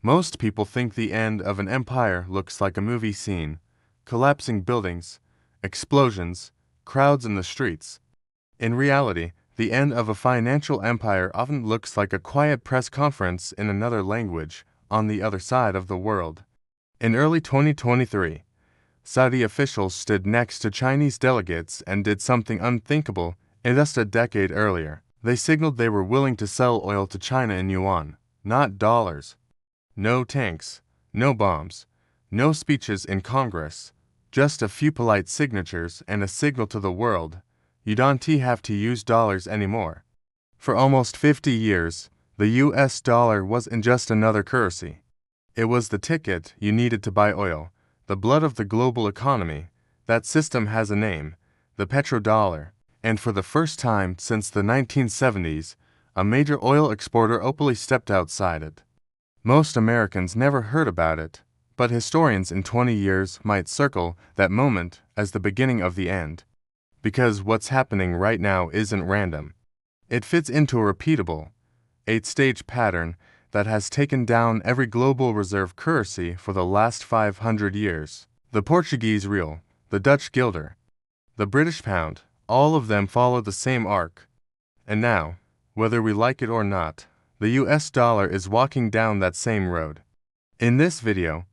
Most people think the end of an empire looks like a movie scene: collapsing buildings, explosions, crowds in the streets. In reality, the end of a financial empire often looks like a quiet press conference in another language on the other side of the world. In early 2023, Saudi officials stood next to Chinese delegates and did something unthinkable just a decade earlier. They signaled they were willing to sell oil to China in yuan, not dollars. No tanks, no bombs, no speeches in Congress, just a few polite signatures and a signal to the world: you don't have to use dollars anymore. For almost 50 years, the US dollar wasn't just another currency. It was the ticket you needed to buy oil, the blood of the global economy. That system has a name: the petrodollar. And for the first time since the 1970s, a major oil exporter openly stepped outside it. Most Americans never heard about it, but historians in 20 years might circle that moment as the beginning of the end. Because what's happening right now isn't random. It fits into a repeatable, 8-stage pattern that has taken down every global reserve currency for the last 500 years. The Portuguese real, the Dutch guilder, the British pound, all of them follow the same arc. And now, whether we like it or not, the US dollar is walking down that same road. In this video,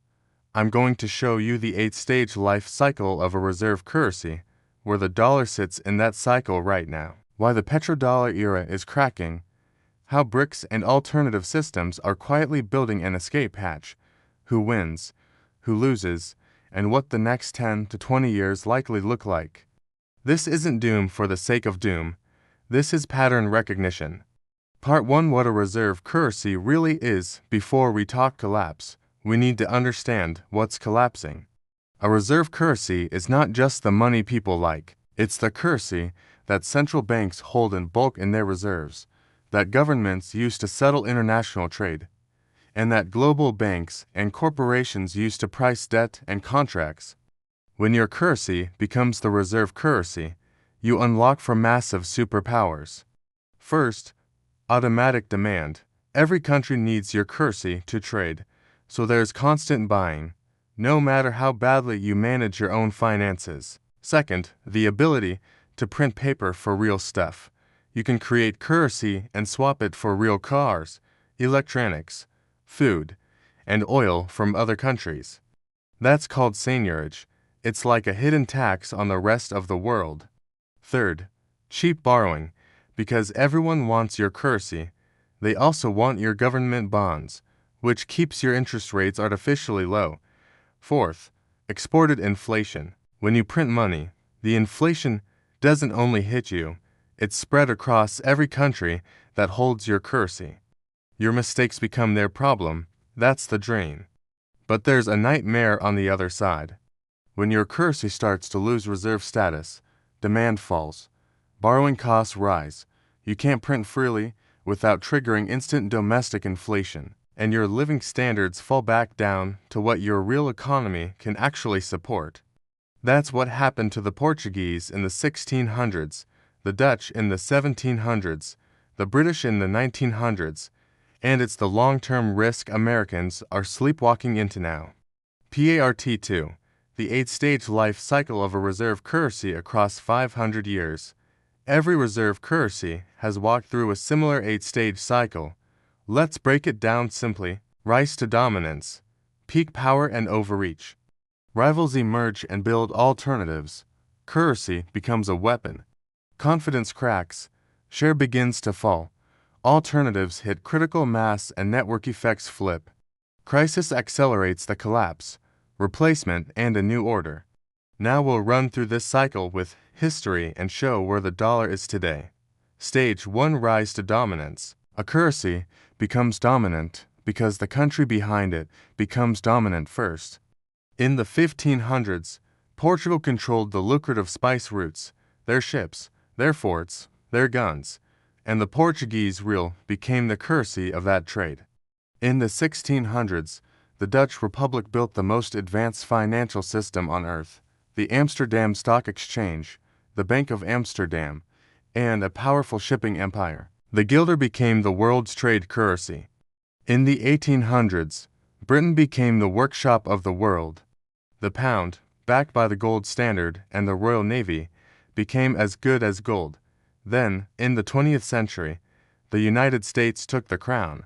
I'm going to show you the 8-stage life cycle of a reserve currency, where the dollar sits in that cycle right now, why the petrodollar era is cracking, how BRICS and alternative systems are quietly building an escape hatch, who wins, who loses, and what the next 10 to 20 years likely look like. This isn't doom for the sake of doom. This is pattern recognition. Part 1: What a reserve currency really is. Before we talk collapse, we need to understand what's collapsing. A reserve currency is not just the money people like. It's the currency that central banks hold in bulk in their reserves, that governments use to settle international trade, and that global banks and corporations use to price debt and contracts. When your currency becomes the reserve currency, you unlock for massive superpowers. First, automatic demand. Every country needs your currency to trade, so there's constant buying, no matter how badly you manage your own finances. Second, the ability to print paper for real stuff. You can create currency and swap it for real cars, electronics, food, and oil from other countries. That's called seigniorage. It's like a hidden tax on the rest of the world. Third, cheap borrowing. Because everyone wants your currency, they also want your government bonds, which keeps your interest rates artificially low. Fourth, exported inflation. When you print money, the inflation doesn't only hit you, it's spread across every country that holds your currency. Your mistakes become their problem. That's the drain. But there's a nightmare on the other side. When your currency starts to lose reserve status, demand falls, borrowing costs rise, you can't print freely without triggering instant domestic inflation, and your living standards fall back down to what your real economy can actually support. That's what happened to the Portuguese in the 1600s, the Dutch in the 1700s, the British in the 1900s, and it's the long-term risk Americans are sleepwalking into now. Part 2: The 8-stage life cycle of a reserve currency across 500 years. Every reserve currency has walked through a similar 8-stage cycle. Let's break it down simply. Rise to dominance, peak power and overreach. Rivals emerge and build alternatives. Currency becomes a weapon. Confidence cracks. Share begins to fall. Alternatives hit critical mass and network effects flip. Crisis accelerates the collapse, replacement, and a new order. Now we'll run through this cycle with history and show where the dollar is today. Stage 1: Rise to dominance. A currency becomes dominant because the country behind it becomes dominant first. In the 1500s, Portugal controlled the lucrative spice routes, their ships, their forts, their guns, and the Portuguese real became the currency of that trade. In the 1600s, the Dutch Republic built the most advanced financial system on earth: the Amsterdam Stock Exchange, the Bank of Amsterdam, and a powerful shipping empire. The guilder became the world's trade currency. In the 1800s, Britain became the workshop of the world. The pound, backed by the gold standard and the Royal Navy, became as good as gold. Then, in the 20th century, the United States took the crown.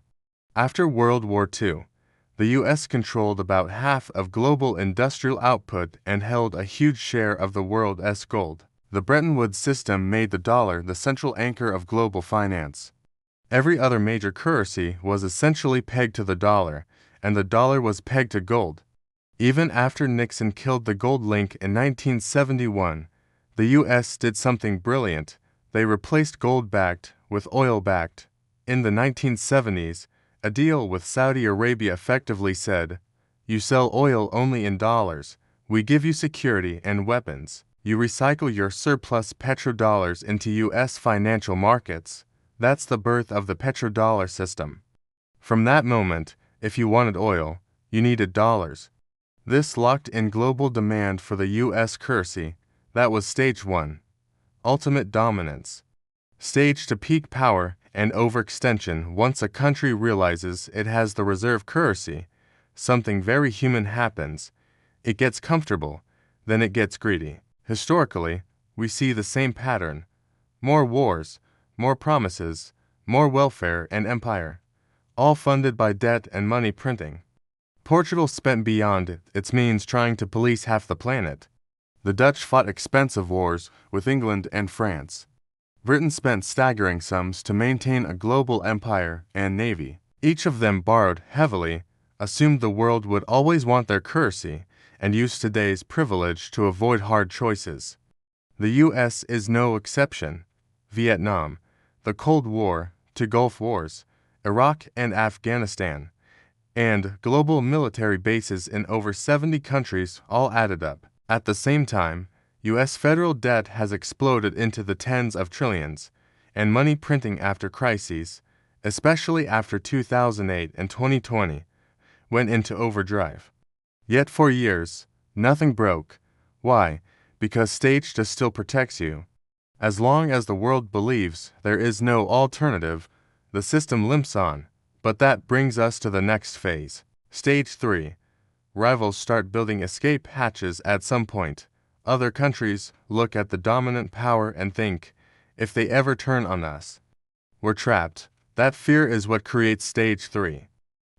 After World War II, the U.S. controlled about half of global industrial output and held a huge share of the world's gold. The Bretton Woods system made the dollar the central anchor of global finance. Every other major currency was essentially pegged to the dollar, and the dollar was pegged to gold. Even after Nixon killed the gold link in 1971, the U.S. did something brilliant. They replaced gold-backed with oil-backed. In the 1970s, a deal with Saudi Arabia effectively said, "You sell oil only in dollars, we give you security and weapons, you recycle your surplus petrodollars into U.S. financial markets." That's the birth of the petrodollar system. From that moment, if you wanted oil, you needed dollars. This locked in global demand for the U.S. currency. That was stage 1. Ultimate dominance. Stage 2: peak power and overextension. Once a country realizes it has the reserve currency, something very human happens. It gets comfortable, then it gets greedy. Historically, we see the same pattern. More wars, more promises, more welfare and empire, all funded by debt and money printing. Portugal spent beyond its means trying to police half the planet. The Dutch fought expensive wars with England and France. Britain spent staggering sums to maintain a global empire and navy. Each of them borrowed heavily, assumed the world would always want their currency, and used today's privilege to avoid hard choices. The U.S. is no exception. Vietnam, the Cold War, to Gulf Wars, Iraq and Afghanistan, and global military bases in over 70 countries all added up. At the same time, U.S. federal debt has exploded into the tens of trillions, and money printing after crises, especially after 2008 and 2020, went into overdrive. Yet for years, nothing broke. Why? Because stage 2 still protects you. As long as the world believes there is no alternative, the system limps on. But that brings us to the next phase. Stage 3. Rivals start building escape hatches at some point. Other countries look at the dominant power and think, if they ever turn on us, we're trapped. That fear is what creates stage 3.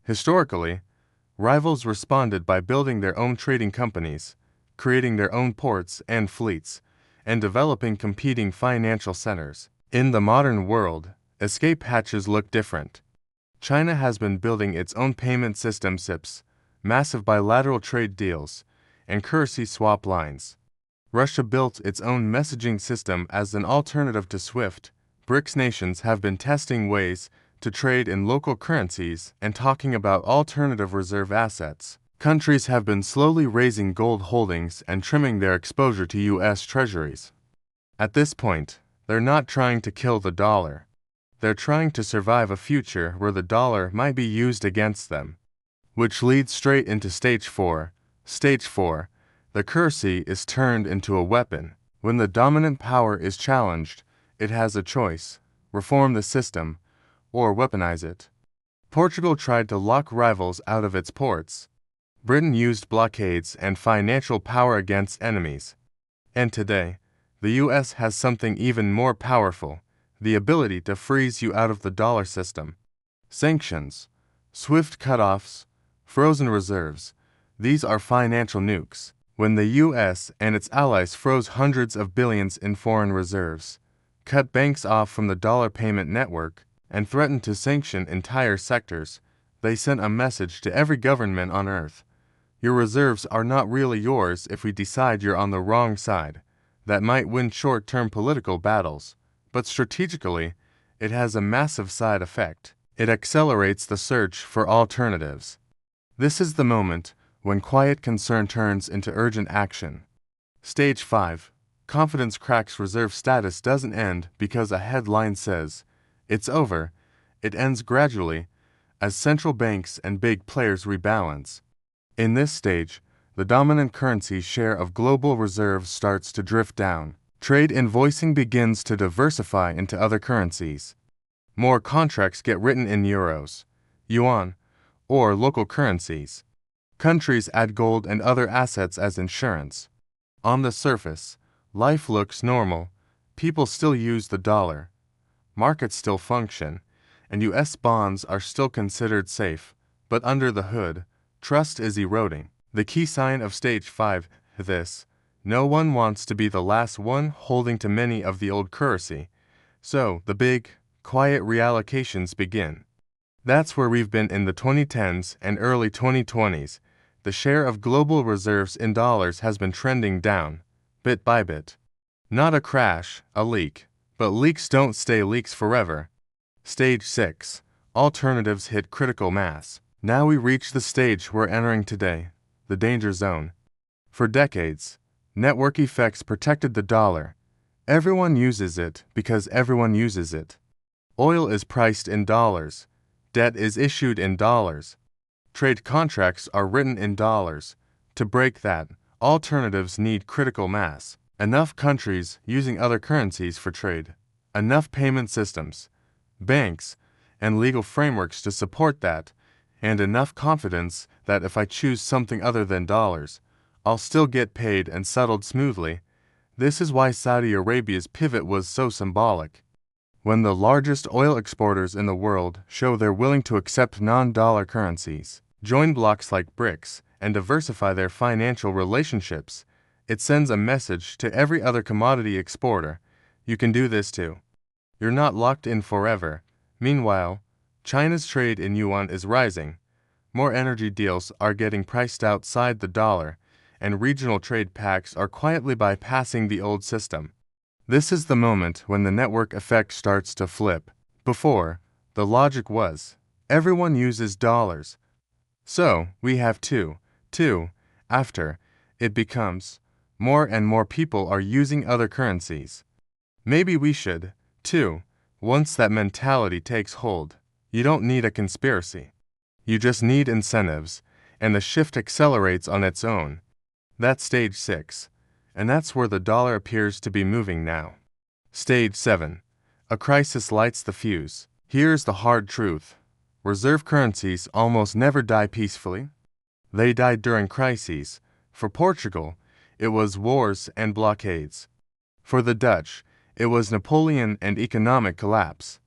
Historically, rivals responded by building their own trading companies, creating their own ports and fleets, and developing competing financial centers. In the modern world, escape hatches look different. China has been building its own payment system (SIPs), massive bilateral trade deals, and currency swap lines. Russia built its own messaging system as an alternative to SWIFT. BRICS nations have been testing ways to trade in local currencies and talking about alternative reserve assets. Countries have been slowly raising gold holdings and trimming their exposure to U.S. treasuries. At this point, they're not trying to kill the dollar. They're trying to survive a future where the dollar might be used against them. Which leads straight into stage 4. Stage 4. The currency is turned into a weapon. When the dominant power is challenged, it has a choice: reform the system, or weaponize it. Portugal tried to lock rivals out of its ports. Britain used blockades and financial power against enemies. And today, the U.S. has something even more powerful: the ability to freeze you out of the dollar system. Sanctions, SWIFT cutoffs, frozen reserves, these are financial nukes. When the U.S. and its allies froze hundreds of billions in foreign reserves, cut banks off from the dollar payment network, and threatened to sanction entire sectors, they sent a message to every government on earth: your reserves are not really yours if we decide you're on the wrong side. That might win short-term political battles, but strategically, it has a massive side effect. It accelerates the search for alternatives. This is the moment when quiet concern turns into urgent action. Stage 5. Confidence cracks. Reserve status doesn't end because a headline says it's over. It ends gradually, as central banks and big players rebalance. In this stage, the dominant currency's share of global reserves starts to drift down. Trade invoicing begins to diversify into other currencies. More contracts get written in euros, yuan, or local currencies. Countries add gold and other assets as insurance. On the surface, life looks normal. People still use the dollar. Markets still function, and U.S. bonds are still considered safe. But under the hood, trust is eroding. The key sign of stage 5 is this: no one wants to be the last one holding to many of the old currency. So the big, quiet reallocations begin. That's where we've been in the 2010s and early 2020s. The share of global reserves in dollars has been trending down, bit by bit. Not a crash, a leak. But leaks don't stay leaks forever. Stage 6. Alternatives hit critical mass. Now we reach the stage we're entering today, the danger zone. For decades, network effects protected the dollar. Everyone uses it because everyone uses it. Oil is priced in dollars. Debt is issued in dollars. Trade contracts are written in dollars. To break that, alternatives need critical mass. Enough countries using other currencies for trade. Enough payment systems, banks, and legal frameworks to support that, and enough confidence that if I choose something other than dollars, I'll still get paid and settled smoothly. This is why Saudi Arabia's pivot was so symbolic. When the largest oil exporters in the world show they're willing to accept non-dollar currencies, join blocs like BRICS, and diversify their financial relationships, it sends a message to every other commodity exporter: you can do this too. You're not locked in forever. Meanwhile, China's trade in yuan is rising. More energy deals are getting priced outside the dollar, and regional trade pacts are quietly bypassing the old system. This is the moment when the network effect starts to flip. Before, the logic was, everyone uses dollars, so we have two. After, it becomes, more and more people are using other currencies. Maybe we should, too. Once that mentality takes hold, you don't need a conspiracy. You just need incentives, and the shift accelerates on its own. That's stage 6, and that's where the dollar appears to be moving now. Stage 7. A crisis lights the fuse. Here's the hard truth. Reserve currencies almost never die peacefully. They die during crises. For Portugal, it was wars and blockades. For the Dutch, it was Napoleon and economic collapse.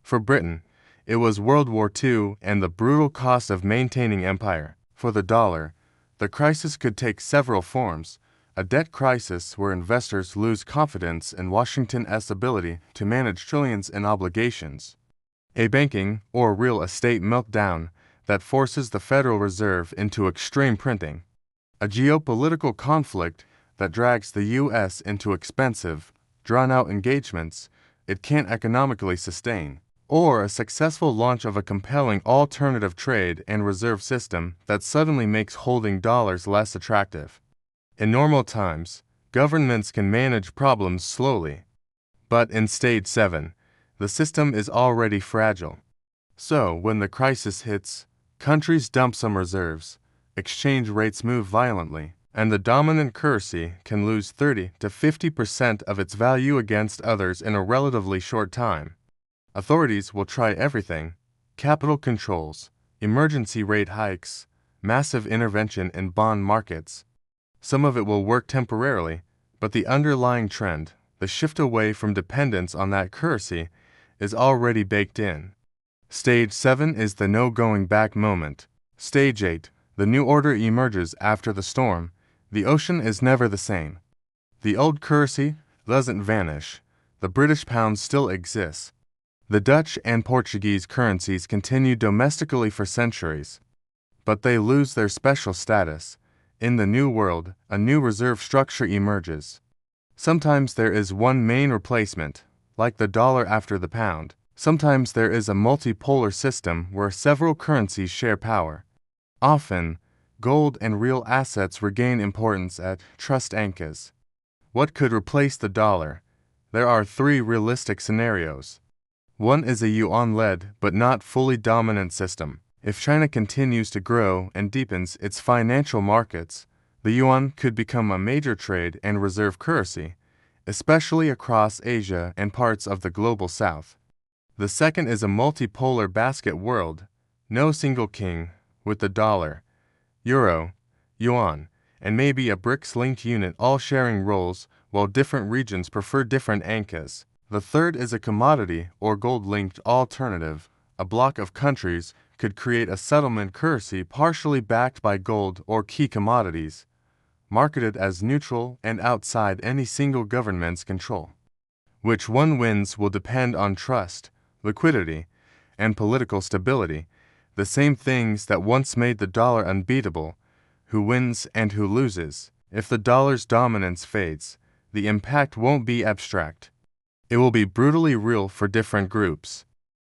For Britain, it was World War II and the brutal cost of maintaining empire. For the dollar, the crisis could take several forms: a debt crisis where investors lose confidence in Washington's ability to manage trillions in obligations, a banking or real estate meltdown that forces the Federal Reserve into extreme printing, a geopolitical conflict that drags the U.S. into expensive, drawn-out engagements it can't economically sustain, or a successful launch of a compelling alternative trade and reserve system that suddenly makes holding dollars less attractive. In normal times, governments can manage problems slowly. But in stage 7, the system is already fragile. So, when the crisis hits, countries dump some reserves, exchange rates move violently, and the dominant currency can lose 30 to 50% of its value against others in a relatively short time. Authorities will try everything: capital controls, emergency rate hikes, massive intervention in bond markets. Some of it will work temporarily, but the underlying trend, the shift away from dependence on that currency, is already baked in. Stage 7 is the no-going-back moment. Stage 8, the new order emerges after the storm. The ocean is never the same. The old currency doesn't vanish. The British pound still exists. The Dutch and Portuguese currencies continue domestically for centuries, but they lose their special status. In the New World, a new reserve structure emerges. Sometimes there is one main replacement, like the dollar after the pound. Sometimes there is a multipolar system where several currencies share power. Often, gold and real assets regain importance at trust anchors. What could replace the dollar? There are 3 realistic scenarios. One is a yuan-led but not fully dominant system. If China continues to grow and deepens its financial markets, the yuan could become a major trade and reserve currency, especially across Asia and parts of the global south. The second is a multipolar basket world. No single king, with the dollar, euro, yuan, and maybe a BRICS-linked unit all sharing roles while different regions prefer different anchors. The third is a commodity or gold-linked alternative. A bloc of countries could create a settlement currency partially backed by gold or key commodities, marketed as neutral and outside any single government's control. Which one wins will depend on trust, liquidity, and political stability, the same things that once made the dollar unbeatable, who wins and who loses. If the dollar's dominance fades, the impact won't be abstract. It will be brutally real for different groups.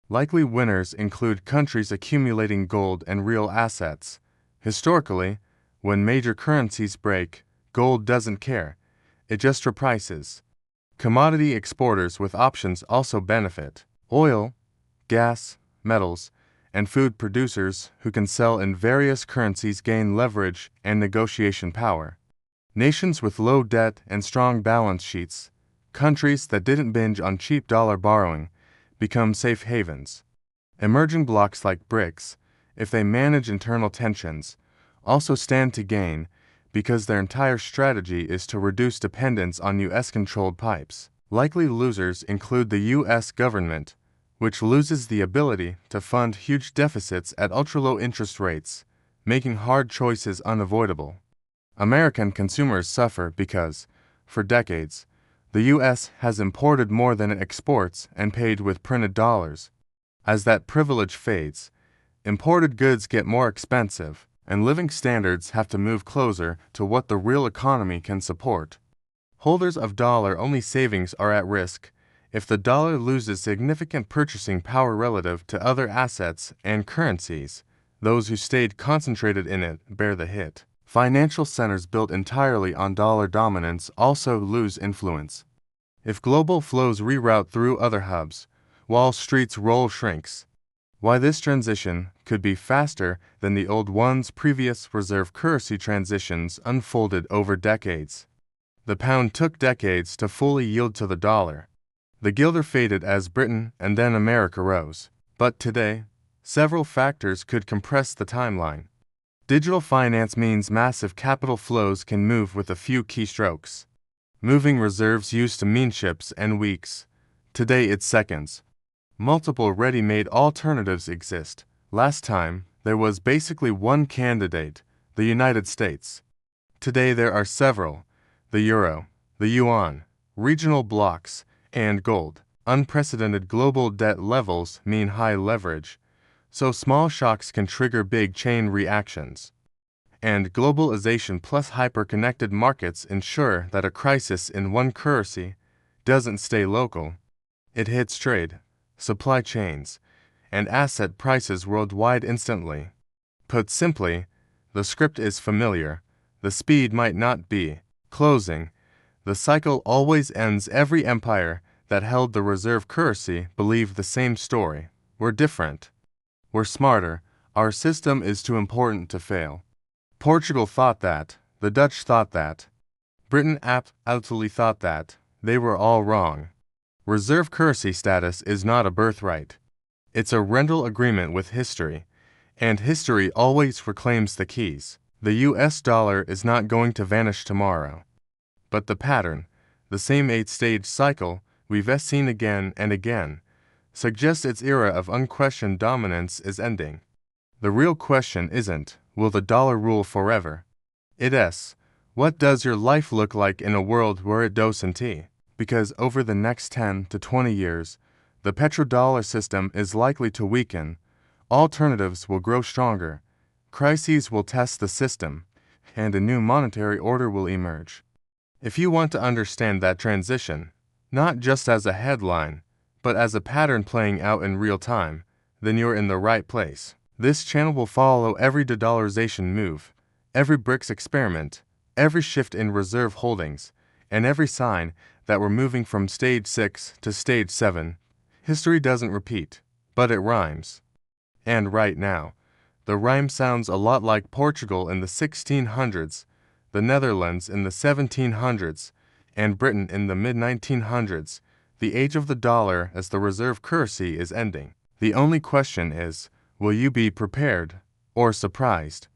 Likely winners include countries accumulating gold and real assets. Historically, when major currencies break, gold doesn't care. It just reprices. Commodity exporters with options also benefit. Oil, gas, metals, and food producers who can sell in various currencies gain leverage and negotiation power. Nations with low debt and strong balance sheets, countries that didn't binge on cheap dollar borrowing, become safe havens. Emerging blocs like BRICS, if they manage internal tensions, also stand to gain because their entire strategy is to reduce dependence on U.S.-controlled pipes. Likely losers include the U.S. government, which loses the ability to fund huge deficits at ultra-low interest rates, making hard choices unavoidable. American consumers suffer because, for decades, the U.S. has imported more than it exports and paid with printed dollars. As that privilege fades, imported goods get more expensive, and living standards have to move closer to what the real economy can support. Holders of dollar-only savings are at risk if the dollar loses significant purchasing power relative to other assets and currencies. Those who stayed concentrated in it bear the hit. Financial centers built entirely on dollar dominance also lose influence. If global flows reroute through other hubs, Wall Street's role shrinks. Why this transition could be faster than the old one's previous reserve currency transitions unfolded over decades. The pound took decades to fully yield to the dollar. The guilder faded as Britain and then America rose. But today, several factors could compress the timeline. Digital finance means massive capital flows can move with a few keystrokes. Moving reserves used to mean ships and weeks. Today it's seconds. Multiple ready-made alternatives exist. Last time, there was basically one candidate, the United States. Today there are several, the euro, the yuan, regional blocs, and gold. Unprecedented global debt levels mean high leverage, so small shocks can trigger big chain reactions. And globalization plus hyper-connected markets ensure that a crisis in one currency doesn't stay local. It hits trade, supply chains, and asset prices worldwide instantly. Put simply, the script is familiar, the speed might not be. Closing, the cycle always ends. Every empire that held the reserve currency believed the same story. We're different. We're smarter. Our system is too important to fail. Portugal thought that. The Dutch thought that. Britain absolutely thought that. They were all wrong. Reserve currency status is not a birthright. It's a rental agreement with history, and history always reclaims the keys. The US dollar is not going to vanish tomorrow. But the pattern, the same 8-stage cycle we've seen again and again, suggests its era of unquestioned dominance is ending. The real question isn't, will the dollar rule forever? It's, what does your life look like in a world where it doesn't? Because over the next 10 to 20 years, the petrodollar system is likely to weaken, alternatives will grow stronger, crises will test the system, and a new monetary order will emerge. If you want to understand that transition, not just as a headline, but as a pattern playing out in real time, then you're in the right place. This channel will follow every de-dollarization move, every BRICS experiment, every shift in reserve holdings, and every sign that we're moving from stage 6 to stage 7. History doesn't repeat, but it rhymes. And right now, the rhyme sounds a lot like Portugal in the 1600s, the Netherlands in the 1700s, and Britain in the mid-1900s. The age of the dollar as the reserve currency is ending. The only question is, will you be prepared? or surprised.